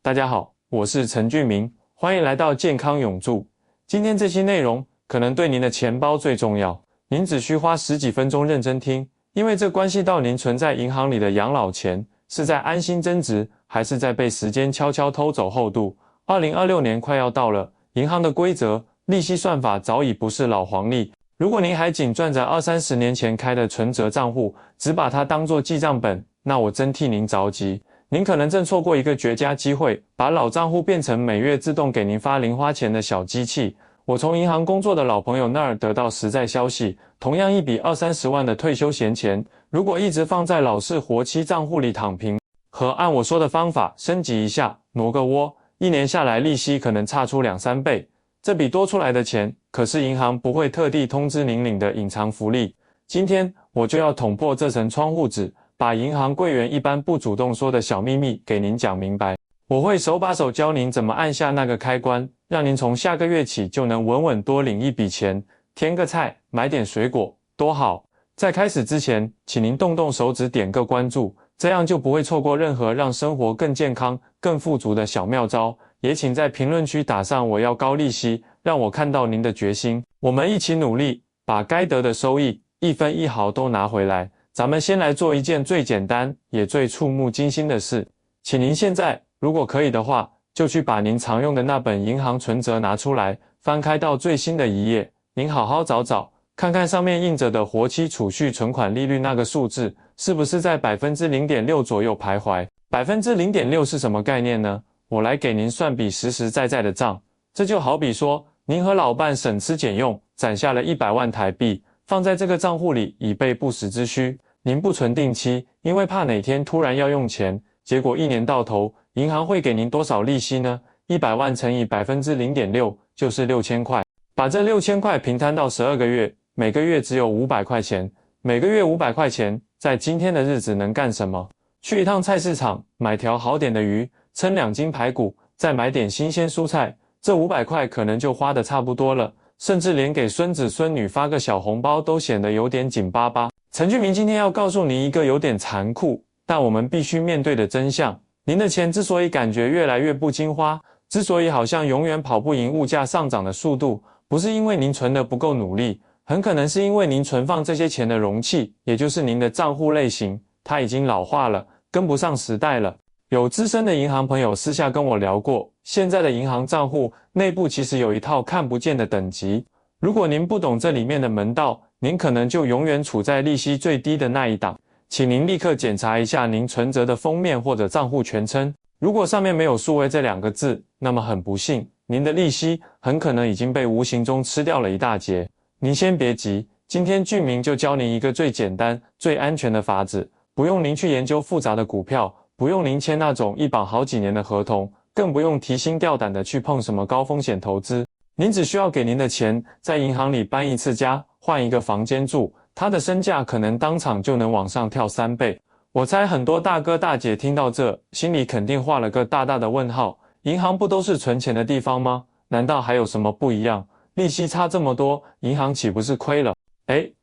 大家好，我是陈俊明，欢迎来到健康永驻。今天这期内容可能对您的钱包最重要，您只需花10几分钟认真听，因为这关系到您存在银行里的养老钱是在安心增值，还是在被时间悄悄偷走厚度。2026年快要到了，银行的规则、利息算法早已不是老黄历。如果您还紧攥着20-30年前开的存折账户，只把它当作记账本，那我真替您着急。您可能正错过一个绝佳机会，把老账户变成每月自动给您发零花钱的小机器。我从银行工作的老朋友那儿得到实在消息，同样一笔20-30万的退休闲钱，如果一直放在老式活期账户里躺平，和按我说的方法升级一下，挪个窝，1年下来利息可能差出2-3倍。这笔多出来的钱，可是银行不会特地通知您领的隐藏福利。今天我就要捅破这层窗户纸，把银行柜员一般不主动说的小秘密给您讲明白。我会手把手教您怎么按下那个开关，让您从下个月起就能稳稳多领一笔钱，添个菜，买点水果，多好。在开始之前，请您动动手指点个关注，这样就不会错过任何让生活更健康、更富足的小妙招。也请在评论区打上我要高利息，让我看到您的决心。我们一起努力，把该得的收益1分1毫都拿回来。咱们先来做一件最简单也最触目惊心的事，请您现在如果可以的话，就去把您常用的那本银行存折拿出来，翻开到最新的一页，您好好找找，看看上面印着的活期储蓄存款利率那个数字，是不是在 0.6% 左右徘徊。 0.6% 是什么概念呢？我来给您算笔实实在在的账。这就好比说，您和老伴省吃俭用，攒下了100万台币，放在这个账户里以备不时之需。您不存定期，因为怕哪天突然要用钱，结果1年到头，银行会给您多少利息呢？100万乘以 0.6% 就是6000块。把这6000块平摊到12个月，每个月只有500块钱。每个月500块钱，在今天的日子能干什么？去一趟菜市场，买条好点的鱼，称2斤排骨，再买点新鲜蔬菜，这500块可能就花得差不多了，甚至连给孙子孙女发个小红包都显得有点紧巴巴。陈俊明今天要告诉您一个有点残酷，但我们必须面对的真相。您的钱之所以感觉越来越不经花，之所以好像永远跑不赢物价上涨的速度，不是因为您存得不够努力，很可能是因为您存放这些钱的容器，也就是您的账户类型，它已经老化了，跟不上时代了。有资深的银行朋友私下跟我聊过，现在的银行账户内部其实有一套看不见的等级，如果您不懂这里面的门道，您可能就永远处在利息最低的那一档。请您立刻检查一下您存折的封面或者账户全称，如果上面没有数位这2个字，那么很不幸，您的利息很可能已经被无形中吃掉了一大截。您先别急，今天俊明就教您一个最简单、最安全的法子，不用您去研究复杂的股票，不用您签那种一绑好几年的合同，更不用提心吊胆的去碰什么高风险投资。您只需要给您的钱在银行里搬一次家，换一个房间住，它的身价可能当场就能往上跳3倍。我猜很多大哥大姐听到这，心里肯定画了个大大的问号。银行不都是存钱的地方吗？难道还有什么不一样？利息差这么多，银行岂不是亏了？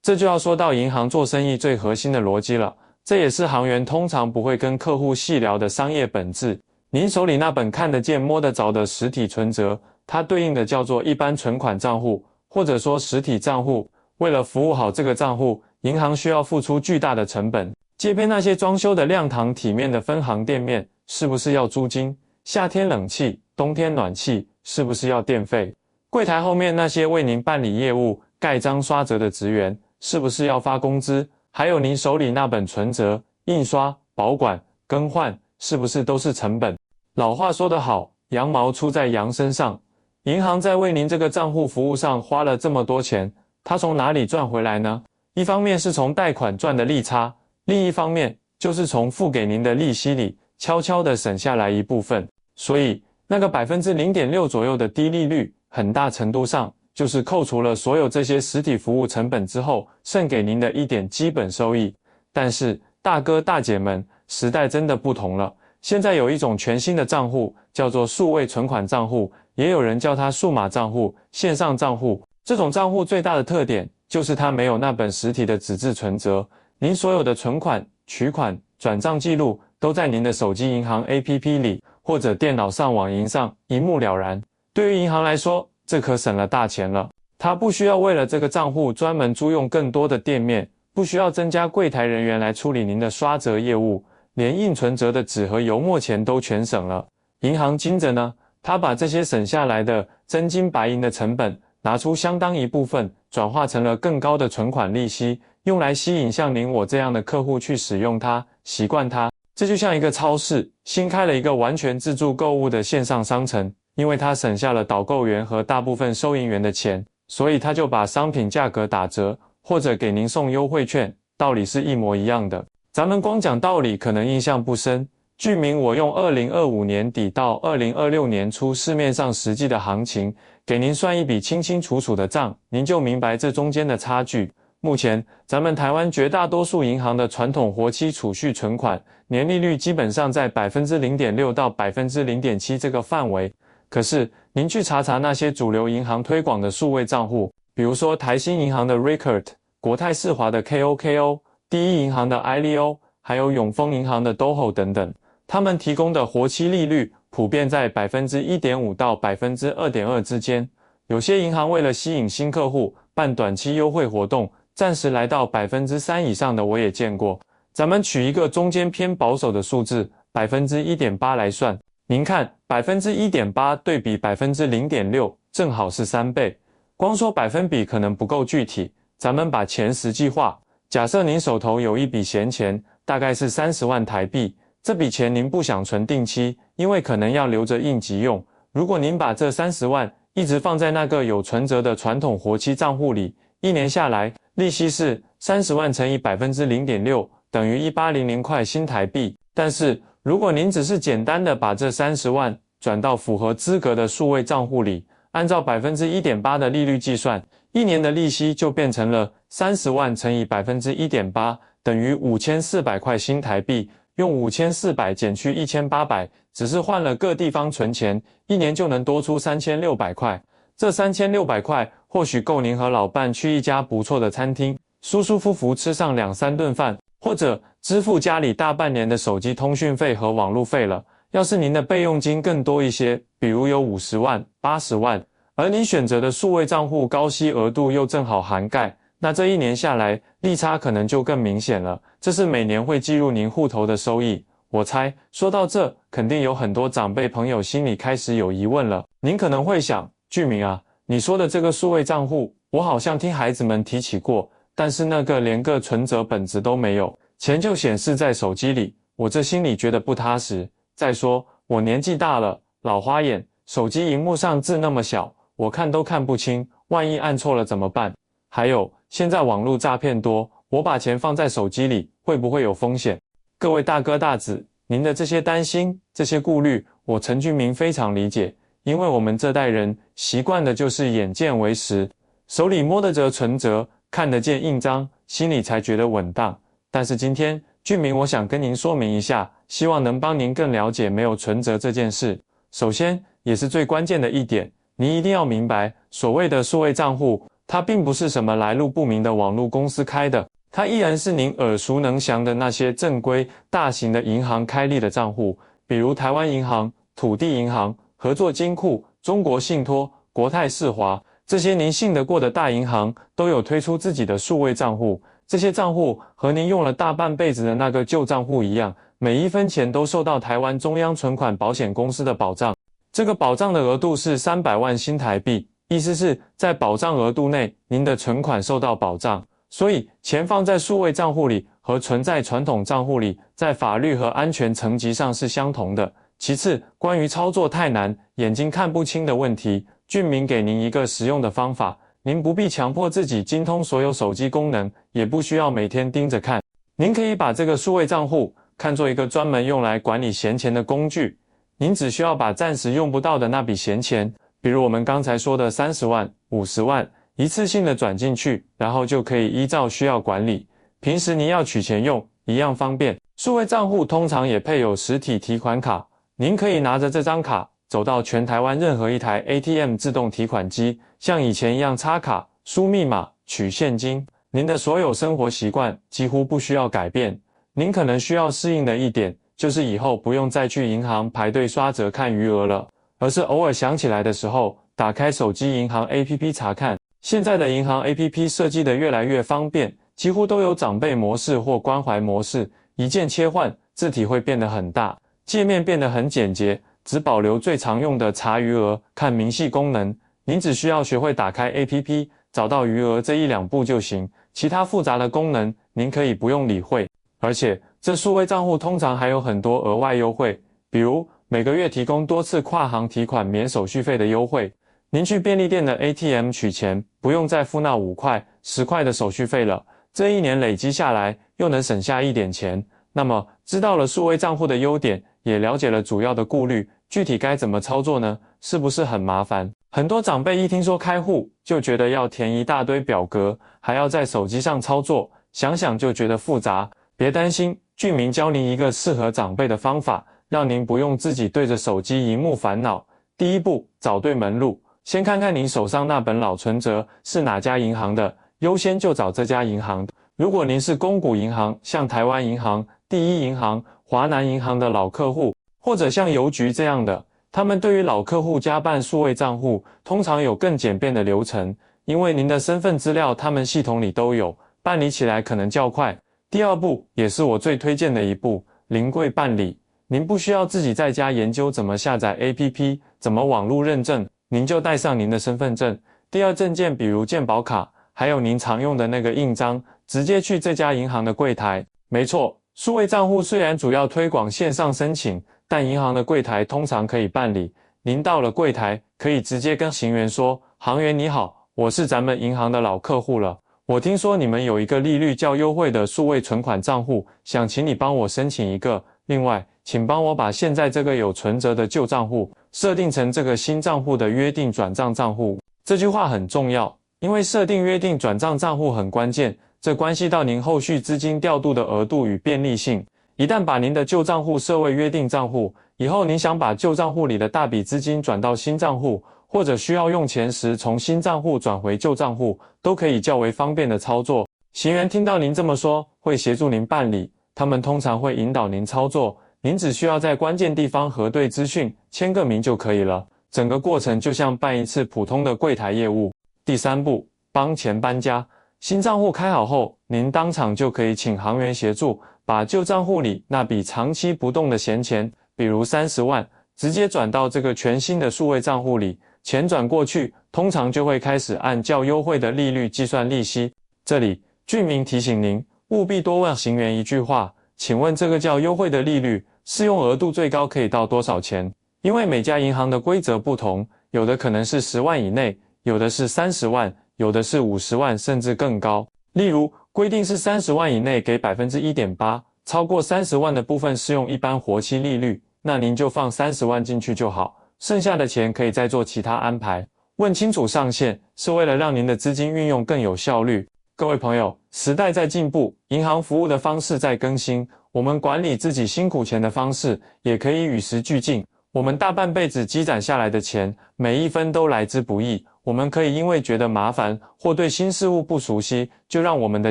这就要说到银行做生意最核心的逻辑了，这也是行员通常不会跟客户细聊的商业本质。您手里那本看得见摸得着的实体存折，它对应的叫做一般存款账户，或者说实体账户。为了服务好这个账户，银行需要付出巨大的成本。街边那些装修的亮堂体面的分行店面，是不是要租金？夏天冷气，冬天暖气，是不是要电费？柜台后面那些为您办理业务、盖章刷折的职员，是不是要发工资？还有您手里那本存折，印刷、保管、更换，是不是都是成本？老话说得好，羊毛出在羊身上。银行在为您这个账户服务上花了这么多钱，它从哪里赚回来呢？一方面是从贷款赚的利差，另一方面就是从付给您的利息里悄悄地省下来一部分。所以那个 0.6% 左右的低利率，很大程度上就是扣除了所有这些实体服务成本之后，剩给您的一点基本收益。但是大哥大姐们，时代真的不同了。现在有一种全新的账户，叫做数位存款账户，也有人叫它数码账户、线上账户。这种账户最大的特点就是它没有那本实体的纸质存折，您所有的存款、取款、转账记录都在您的手机银行 APP 里，或者电脑上网银上，一目了然。对于银行来说，这可省了大钱了。它不需要为了这个账户专门租用更多的店面，不需要增加柜台人员来处理您的刷折业务，连印存折的纸和油墨钱都全省了。银行经着呢，它把这些省下来的真金白银的成本，拿出相当一部分，转化成了更高的存款利息，用来吸引像您我这样的客户去使用它，习惯它。这就像一个超市新开了一个完全自助购物的线上商城，因为它省下了导购员和大部分收银员的钱，所以他就把商品价格打折，或者给您送优惠券，道理是一模一样的。咱们光讲道理可能印象不深，据明我用2025年底到2026年初市面上实际的行情，给您算一笔清清楚楚的账，您就明白这中间的差距。目前咱们台湾绝大多数银行的传统活期储蓄存款年利率基本上在 0.6% 到 0.7% 这个范围，可是您去查查那些主流银行推广的数位账户，比如说台新银行的 Recurve、 国泰世华的 KOKO、 第一银行的 ILEO， 还有永丰银行的 DOHO 等等，他们提供的活期利率普遍在 1.5% 到 2.2% 之间。有些银行为了吸引新客户办短期优惠活动，暂时来到 3% 以上的我也见过。咱们取一个中间偏保守的数字 1.8% 来算，您看 1.8% 对比 0.6%， 正好是3倍。光说百分比可能不够具体，咱们把钱实际化。假设您手头有一笔闲钱，大概是30万台币，这笔钱您不想存定期，因为可能要留着应急用。如果您把这30万一直放在那个有存折的传统活期账户里，一年下来利息是30万乘以 0.6%， 等于1800块新台币。但是如果您只是简单的把这30万转到符合资格的数位账户里，按照 1.8% 的利率计算，一年的利息就变成了30万乘以 1.8%， 等于5400块新台币。用5400减去1800，只是换了各地方存钱，一年就能多出3600块。这3600块或许够您和老伴去一家不错的餐厅，舒舒服服吃上2-3顿饭，或者支付家里大半年的手机通讯费和网路费了。要是您的备用金更多一些，比如有50万、80万，而您选择的数位账户高息额度又正好涵盖，那这一年下来利差可能就更明显了。这是每年会计入您户头的收益。我猜说到这，肯定有很多长辈朋友心里开始有疑问了。您可能会想，居民啊，你说的这个数位账户，我好像听孩子们提起过，但是那个连个存折本子都没有，钱就显示在手机里，我这心里觉得不踏实。再说我年纪大了，老花眼，手机荧幕上字那么小，我看都看不清，万一按错了怎么办？还有现在网络诈骗多，我把钱放在手机里会不会有风险？各位大哥大姊，您的这些担心，这些顾虑，我陈俊明非常理解，因为我们这代人习惯的就是眼见为实，手里摸得着存折，看得见印章，心里才觉得稳当。但是今天俊明我想跟您说明一下，希望能帮您更了解没有存折这件事。首先也是最关键的一点，您一定要明白，所谓的数位账户，它并不是什么来路不明的网络公司开的，它依然是您耳熟能详的那些正规大型的银行开立的账户，比如台湾银行、土地银行、合作金库、中国信托、国泰世华，这些您信得过的大银行都有推出自己的数位账户。这些账户和您用了大半辈子的那个旧账户一样，每一分钱都受到台湾中央存款保险公司的保障。这个保障的额度是300万新台币，意思是在保障额度内，您的存款受到保障。所以钱放在数位账户里和存在传统账户里，在法律和安全层级上是相同的。其次，关于操作太难、眼睛看不清的问题，俊明给您一个实用的方法，您不必强迫自己精通所有手机功能，也不需要每天盯着看。您可以把这个数位账户看作一个专门用来管理闲钱的工具，您只需要把暂时用不到的那笔闲钱，比如我们刚才说的30万、50万，一次性的转进去，然后就可以依照需要管理。平时您要取钱用，一样方便。数位账户通常也配有实体提款卡，您可以拿着这张卡走到全台湾任何一台 ATM 自动提款机，像以前一样插卡、输密码、取现金。您的所有生活习惯几乎不需要改变。您可能需要适应的一点，就是以后不用再去银行排队刷折看余额了，而是偶尔想起来的时候，打开手机银行 APP 查看。现在的银行 APP 设计得越来越方便，几乎都有长辈模式或关怀模式，一键切换，字体会变得很大，界面变得很简洁，只保留最常用的查余额、看明细功能。您只需要学会打开 APP， 找到余额这1-2步就行，其他复杂的功能您可以不用理会。而且这数位账户通常还有很多额外优惠，比如每个月提供多次跨行提款免手续费的优惠。您去便利店的 ATM 取钱，不用再付那5块、10块的手续费了，这1年累积下来又能省下一点钱。那么知道了数位账户的优点，也了解了主要的顾虑，具体该怎么操作呢？是不是很麻烦？很多长辈一听说开户，就觉得要填一大堆表格，还要在手机上操作，想想就觉得复杂。别担心，俊明教您一个适合长辈的方法，让您不用自己对着手机荧幕烦恼。第一步，找对门路。先看看您手上那本老存折是哪家银行的，优先就找这家银行。如果您是公股银行，像台湾银行、第一银行、华南银行的老客户，或者像邮局这样的，他们对于老客户家办数位账户，通常有更简便的流程，因为您的身份资料他们系统里都有，办理起来可能较快。第二步，也是我最推荐的一步，临柜办理。您不需要自己在家研究怎么下载 APP， 怎么网络认证，您就带上您的身份证、第二证件，比如健保卡，还有您常用的那个印章，直接去这家银行的柜台。没错，数位账户虽然主要推广线上申请，但银行的柜台通常可以办理。您到了柜台，可以直接跟行员说：“行员你好，我是咱们银行的老客户了。我听说你们有一个利率较优惠的数位存款账户，想请你帮我申请一个。另外，请帮我把现在这个有存折的旧账户设定成这个新账户的约定转账账户。”这句话很重要，因为设定约定转账账户很关键，这关系到您后续资金调度的额度与便利性。一旦把您的旧账户设为约定账户，以后您想把旧账户里的大笔资金转到新账户，或者需要用钱时从新账户转回旧账户，都可以较为方便的操作。行员听到您这么说，会协助您办理，他们通常会引导您操作，您只需要在关键地方核对资讯，签个名就可以了。整个过程就像办一次普通的柜台业务。第三步，帮钱搬家。新账户开好后，您当场就可以请行员协助，把旧账户里那笔长期不动的闲钱，比如30万，直接转到这个全新的数位账户里。钱转过去，通常就会开始按较优惠的利率计算利息。这里，俊明提醒您，务必多问行员一句话：请问这个较优惠的利率，适用额度最高可以到多少钱？因为每家银行的规则不同，有的可能是10万以内，有的是30万，有的是50万，甚至更高。例如，规定是30万以内给 1.8%， 超过30万的部分适用一般活期利率，那您就放30万进去就好，剩下的钱可以再做其他安排。问清楚上限，是为了让您的资金运用更有效率。各位朋友，时代在进步，银行服务的方式在更新，我们管理自己辛苦钱的方式也可以与时俱进。我们大半辈子积攒下来的钱，每一分都来之不易。我们可以因为觉得麻烦或对新事物不熟悉，就让我们的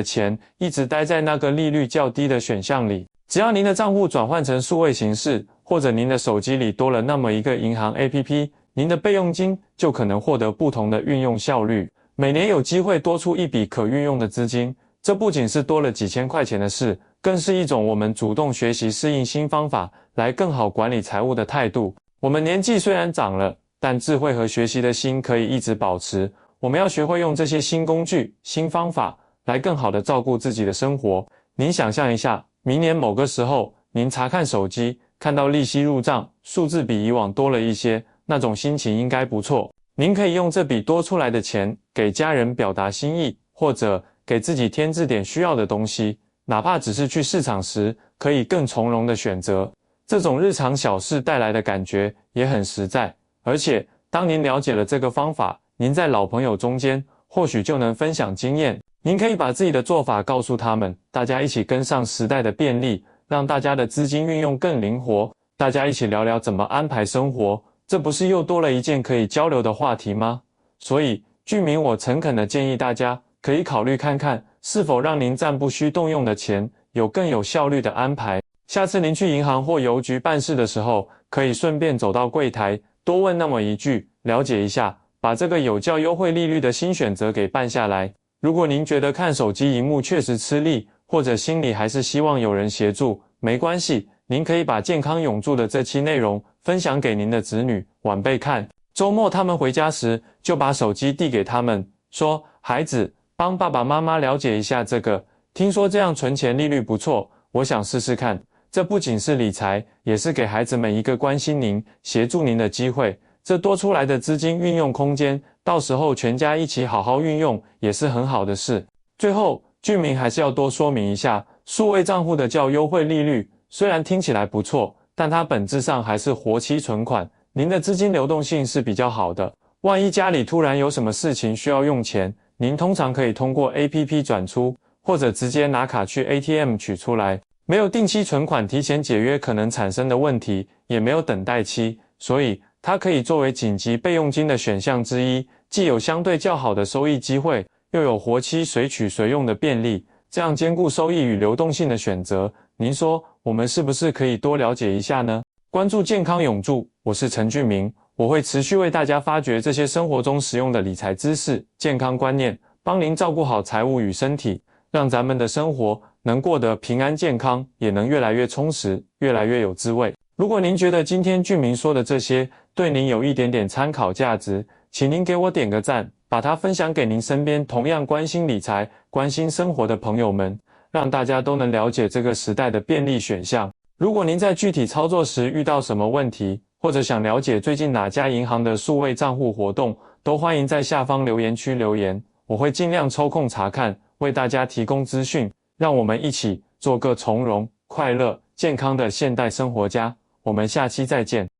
钱一直待在那个利率较低的选项里。只要您的账户转换成数位形式，或者您的手机里多了那么一个银行 APP， 您的备用金就可能获得不同的运用效率。每年有机会多出一笔可运用的资金，这不仅是多了几千块钱的事，更是一种我们主动学习适应新方法，来更好管理财务的态度。我们年纪虽然长了，但智慧和学习的心可以一直保持。我们要学会用这些新工具、新方法，来更好地照顾自己的生活。您想象一下，明年某个时候，您查看手机，看到利息入账，数字比以往多了一些，那种心情应该不错。您可以用这笔多出来的钱，给家人表达心意，或者给自己添置点需要的东西，哪怕只是去市场时，可以更从容的选择。这种日常小事带来的感觉也很实在，而且当您了解了这个方法，您在老朋友中间或许就能分享经验。您可以把自己的做法告诉他们，大家一起跟上时代的便利，让大家的资金运用更灵活，大家一起聊聊怎么安排生活，这不是又多了一件可以交流的话题吗？所以，俊明我诚恳地建议大家可以考虑看看，是否让您暂不需动用的钱有更有效率的安排。下次您去银行或邮局办事的时候，可以顺便走到柜台，多问那么一句，了解一下，把这个有较优惠利率的新选择给办下来。如果您觉得看手机萤幕确实吃力，或者心里还是希望有人协助，没关系，您可以把健康永驻的这期内容分享给您的子女、晚辈看。周末他们回家时，就把手机递给他们，说：“孩子，帮爸爸妈妈了解一下这个，听说这样存钱利率不错，我想试试看。”这不仅是理财，也是给孩子们一个关心您、协助您的机会。这多出来的资金运用空间，到时候全家一起好好运用，也是很好的事。最后，俊明还是要多说明一下，数位账户的较优惠利率，虽然听起来不错，但它本质上还是活期存款，您的资金流动性是比较好的。万一家里突然有什么事情需要用钱，您通常可以通过 APP 转出，或者直接拿卡去 ATM 取出来。没有定期存款提前解约可能产生的问题，也没有等待期，所以它可以作为紧急备用金的选项之一，既有相对较好的收益机会，又有活期随取随用的便利，这样兼顾收益与流动性的选择，您说我们是不是可以多了解一下呢？关注健康永驻，我是陈俊明，我会持续为大家发掘这些生活中实用的理财知识、健康观念，帮您照顾好财务与身体，让咱们的生活能过得平安健康，也能越来越充实，越来越有滋味。如果您觉得今天俊明说的这些对您有一点点参考价值，请您给我点个赞，把它分享给您身边同样关心理财、关心生活的朋友们，让大家都能了解这个时代的便利选项。如果您在具体操作时遇到什么问题，或者想了解最近哪家银行的数位账户活动，都欢迎在下方留言区留言，我会尽量抽空查看，为大家提供资讯。让我们一起做个从容、快乐、健康的现代生活家。我们下期再见。